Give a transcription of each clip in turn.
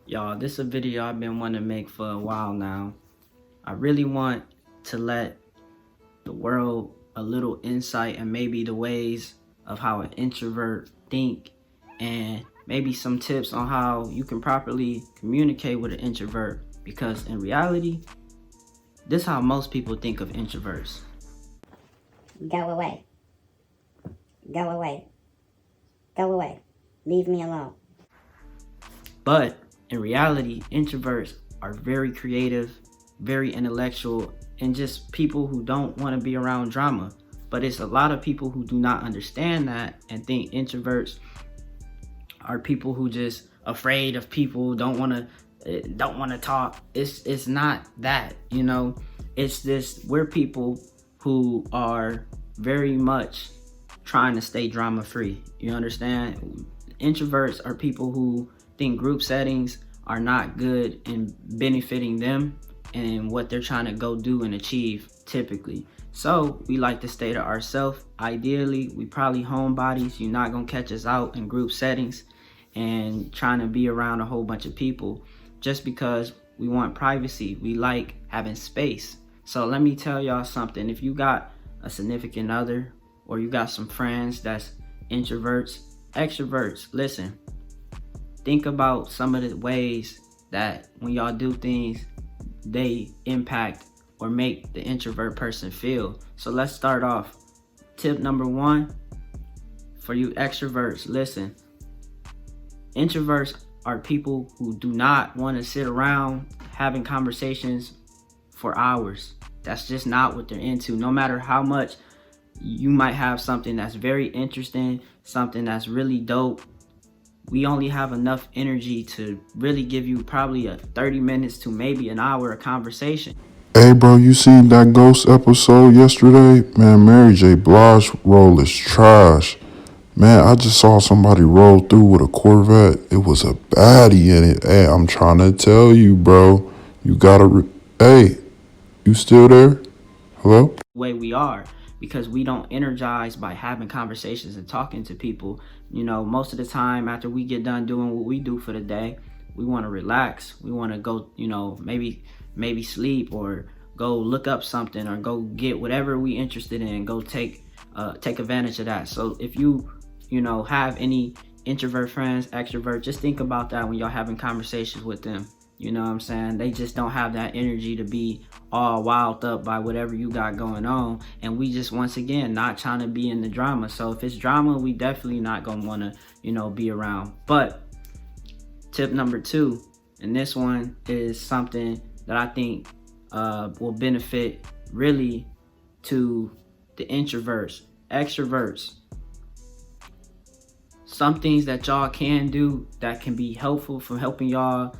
Y'all, this is a video I've been wanting to make for a while now. I really want to let the world a little insight and maybe the ways of how an introvert think, and maybe some tips on how you can properly communicate with an introvert, because in reality, this is how most people think of introverts. Go away. Go away. Go away. Leave me alone. But in reality, introverts are very creative, very intellectual, and just people who don't want to be around drama. But it's a lot of people who do not understand that and think introverts are people who just afraid of people, don't want to talk. It's not that, It's this, we're people who are very much trying to stay drama free. You understand? Introverts are people who think group settings are not good in benefiting them and what they're trying to go do and achieve typically. So we like to stay to ourselves. Ideally, we probably homebodies. You're not gonna catch us out in group settings and trying to be around a whole bunch of people just because we want privacy. We like having space. So let me tell y'all something. If you got a significant other or you got some friends that's introverts, extroverts, listen, think about some of the ways that when y'all do things, they impact or make the introvert person feel. So let's start off. Tip number one for you extroverts, listen. Introverts are people who do not want to sit around having conversations for hours. That's just not what they're into. No matter how much you might have something that's very interesting, something that's really dope, we only have enough energy to really give you probably a 30 minutes to maybe an hour of conversation. Hey bro, you seen that Ghost episode yesterday? Man, Mary J. Blige role is trash. Man, I just saw somebody roll through with a Corvette. It was a baddie in it. Hey, I'm trying to tell you, bro. You gotta. Hey, you still there? Hello? The way we are, because we don't energize by having conversations and talking to people. Most of the time after we get done doing what we do for the day, we want to relax. We want to go, maybe sleep or go look up something or go get whatever we interested in, go take advantage of that. So if you have any introvert friends, extrovert, just think about that when y'all having conversations with them. You know what I'm saying? They just don't have that energy to be all wild up by whatever you got going on. And we just, once again, not trying to be in the drama. So if it's drama, we definitely not going to want to, be around. But tip number two, and this one is something that I think will benefit really to the introverts, extroverts. Some things that y'all can do that can be helpful for helping y'all,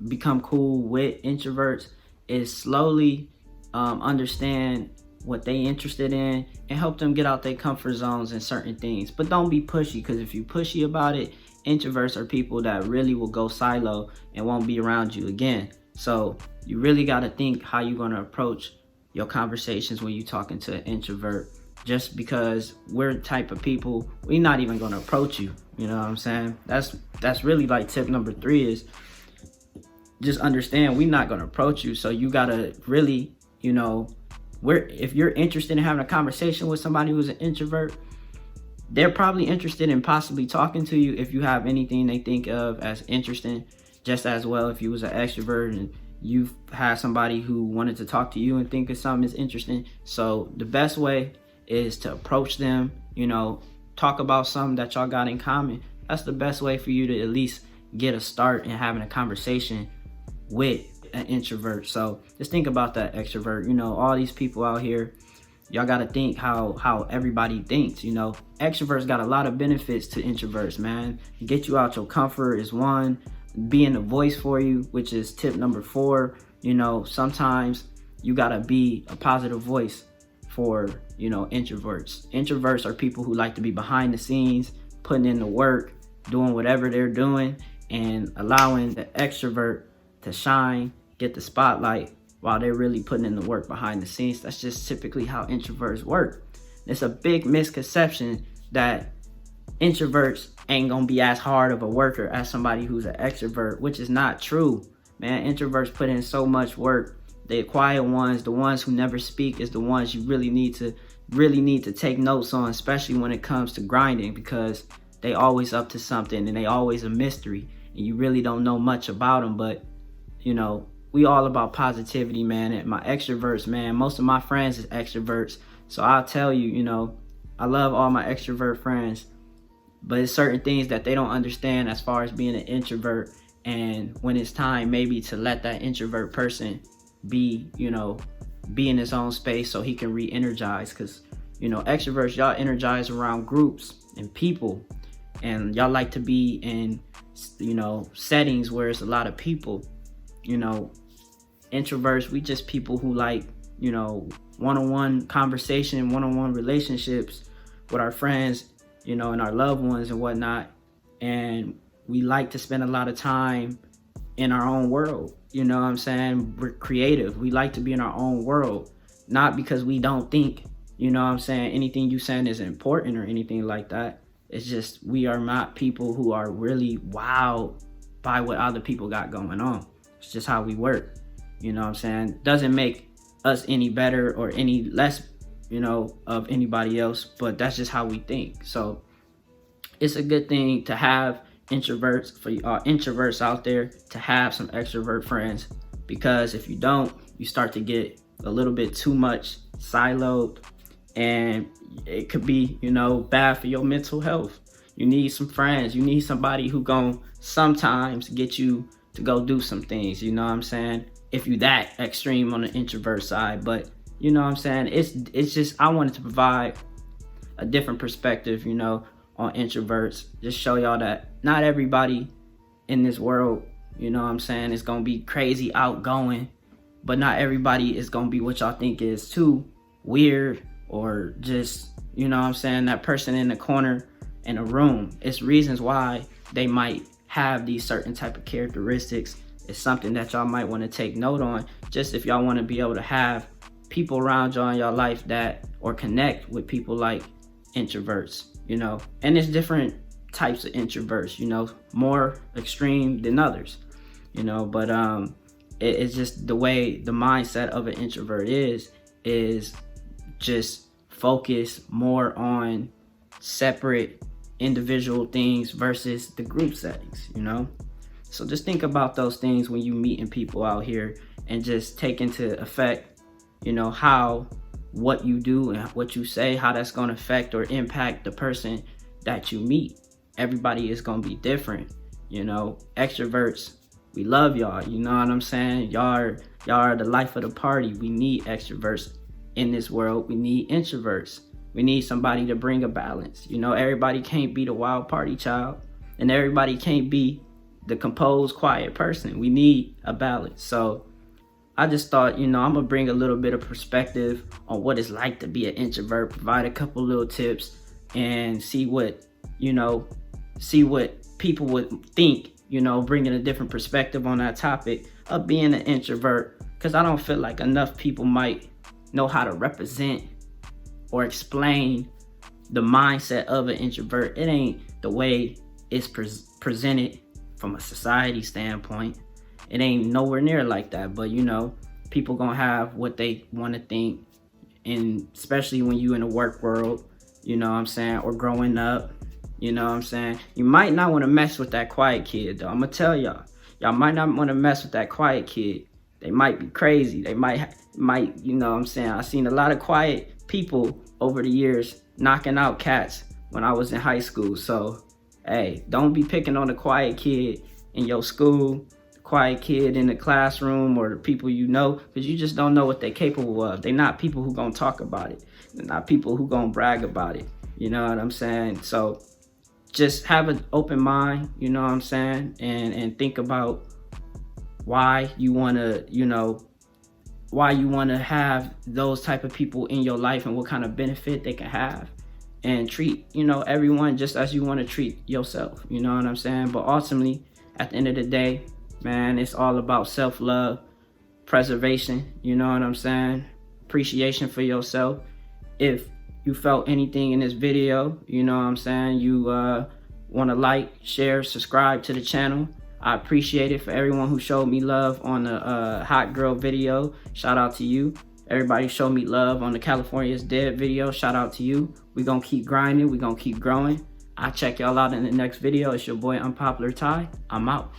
become cool with introverts is slowly understand what they interested in and help them get out their comfort zones in certain things. But don't be pushy, because if you pushy about it, introverts are people that really will go silo and won't be around you again. So you really got to think how you're going to approach your conversations when you're talking to an introvert. Just because we're the type of people, we're not even going to approach you. You know what I'm saying? That's really like tip number three, is just understand we're not going to approach you. So you got to really, if you're interested in having a conversation with somebody who's an introvert, they're probably interested in possibly talking to you if you have anything they think of as interesting. Just as well, if you was an extrovert and you've had somebody who wanted to talk to you and think of something is interesting. So the best way is to approach them, talk about something that y'all got in common. That's the best way for you to at least get a start in having a conversation with an introvert. So just think about that, extrovert. All these people out here, y'all got to think how everybody thinks. Extroverts got a lot of benefits to introverts, man. Get you out your comfort is one. Being a voice for you, which is tip number four. Sometimes you got to be a positive voice for introverts. Introverts are people who like to be behind the scenes, putting in the work, doing whatever they're doing, and allowing the extrovert to shine, get the spotlight while they're really putting in the work behind the scenes. That's just typically how introverts work. It's a big misconception that introverts ain't gonna be as hard of a worker as somebody who's an extrovert, which is not true, man. Introverts put in so much work. The quiet ones, the ones who never speak, is the ones you really need to take notes on, especially when it comes to grinding, because they always up to something and they always a mystery, and you really don't know much about them. But you know, we all about positivity, man. And my extroverts, man, most of my friends is extroverts, so I'll tell you, you know, I love all my extrovert friends, but it's certain things that they don't understand as far as being an introvert. And when it's time maybe to let that introvert person be, you know, be in his own space so he can re-energize, because you know, extroverts, y'all energize around groups and people, and y'all like to be in, you know, settings where it's a lot of people. You know, introverts, we just people who like, you know, one-on-one conversation, one-on-one relationships with our friends, you know, and our loved ones and whatnot. And we like to spend a lot of time in our own world. You know what I'm saying? We're creative. We like to be in our own world, not because we don't think, you know what I'm saying, anything you saying is important or anything like that. It's just we are not people who are really wowed by what other people got going on. It's just how we work. You know what I'm saying? Doesn't make us any better or any less, you know, of anybody else, but that's just how we think. So it's a good thing to have introverts, for introverts out there, to have some extrovert friends, because if you don't, you start to get a little bit too much siloed, and it could be, you know, bad for your mental health. You need some friends. You need somebody who gon' sometimes get you to go do some things, you know what I'm saying, if you that extreme on the introvert side. But you know what I'm saying, it's just, I wanted to provide a different perspective, you know, on introverts. Just show y'all that not everybody in this world, you know what I'm saying, is gonna be crazy outgoing, but not everybody is gonna be what y'all think is too weird, or just, you know what I'm saying, that person in the corner in a room. It's reasons why they might have these certain type of characteristics. It's something that y'all might want to take note on, just if y'all want to be able to have people around y'all in your life that, or connect with people like introverts, you know. And there's different types of introverts, you know, more extreme than others, you know. But it's just the way the mindset of an introvert is just focus more on separate individual things versus the group settings, you know. So just think about those things when you meeting people out here, and just take into effect, you know, how what you do and what you say, how that's going to affect or impact the person that you meet. Everybody is going to be different, you know. Extroverts, we love y'all, you know what I'm saying. Y'all are the life of the party. We need extroverts in this world. We need introverts. We need somebody to bring a balance. You know, everybody can't be the wild party child, and everybody can't be the composed, quiet person. We need a balance. So I just thought, you know, I'm gonna bring a little bit of perspective on what it's like to be an introvert, provide a couple little tips, and see what, you know, see what people would think, you know, bringing a different perspective on that topic of being an introvert, because I don't feel like enough people might know how to represent or explain the mindset of an introvert. It ain't the way it's presented from a society standpoint. It ain't nowhere near like that. But you know, people gonna have what they want to think, and especially when you in the work world, you know what I'm saying, or growing up, you know what I'm saying, you might not want to mess with that quiet kid though. I'm gonna tell y'all might not want to mess with that quiet kid. They might be crazy. They might, you know what I'm saying, I've seen a lot of quiet people over the years knocking out cats when I was in high school. So hey, don't be picking on the quiet kid in your school, the quiet kid in the classroom, or the people you know, because you just don't know what they're capable of. They're not people who gonna talk about it. They're not people who gonna brag about it. You know what I'm saying? So just have an open mind, you know what I'm saying, and think about why you wanna, you know, why you want to have those type of people in your life and what kind of benefit they can have, and treat, you know, everyone just as you want to treat yourself, you know what I'm saying. But ultimately, at the end of the day, man, it's all about self-love, preservation, you know what I'm saying, appreciation for yourself. If you felt anything in this video, you know what I'm saying, you want to like, share, subscribe to the channel. I appreciate it. For everyone who showed me love on the hot girl video, shout out to you. Everybody showed me love on the California's Dead video, shout out to you. We gonna keep grinding, we gonna keep growing. I'll check y'all out in the next video. It's your boy UnpopularTy. I'm out.